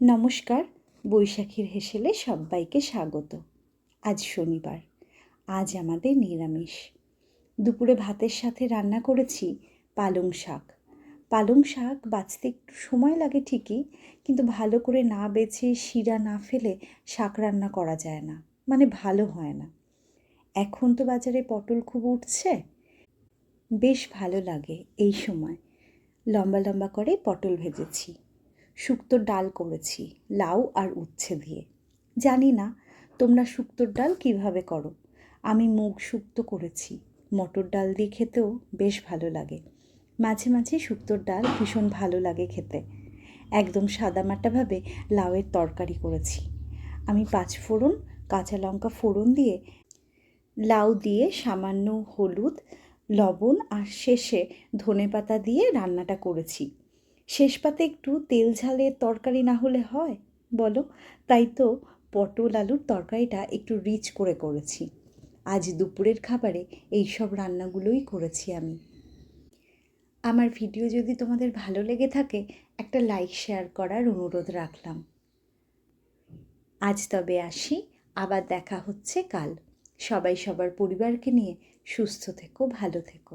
নমস্কার, বৈশাখীর হেসেলে সব্বাইকে স্বাগত। আজ শনিবার, আজ আমাদের নিরামিষ। দুপুরে ভাতের সাথে রান্না করেছি পালং শাক। পালং শাক বাছতে একটু সময় লাগে ঠিকই, কিন্তু ভালো করে না বেছে শিরা না ফেলে শাক রান্না করা যায় না, মানে ভালো হয় না। এখন তো বাজারে পটল খুব উঠছে, বেশ ভালো লাগে এই সময়। লম্বা লম্বা করে পটল ভেজেছি, শুক্তোর ডাল করেছি লাউ আর উচ্ছে দিয়ে। জানি না তোমরা শুক্তোর ডাল কিভাবে করো। আমি মুগ শুক্তো করেছি, মটর ডাল দিয়ে খেতেও বেশ ভালো লাগে। মাঝে মাঝে শুক্তোর ডাল ভীষণ ভালো লাগে খেতে। একদম সাদামাটাভাবে লাউয়ের তরকারি করেছি। আমি 5 ফোড়ন, কাঁচা লঙ্কা ফোড়ন দিয়ে, লাউ দিয়ে সামান্য হলুদ, লবণ আর শেষে ধনেপাতা দিয়ে রান্নাটা করেছি। শেষ পাতে একটু তেল ঝালের তরকারি না হলে হয় বলো? তাই তো পটল আলুর তরকারিটা একটু রিচ করে করেছি। আজ দুপুরের খাবারে এই সব রান্নাগুলোই করেছি আমি। আমার ভিডিও যদি তোমাদের ভালো লেগে থাকে, একটা লাইক শেয়ার করার অনুরোধ রাখলাম। আজ তবে আসি, আবার দেখা হচ্ছে কাল। সবাই সবার পরিবারকে নিয়ে সুস্থ থেকো, ভালো থেকো।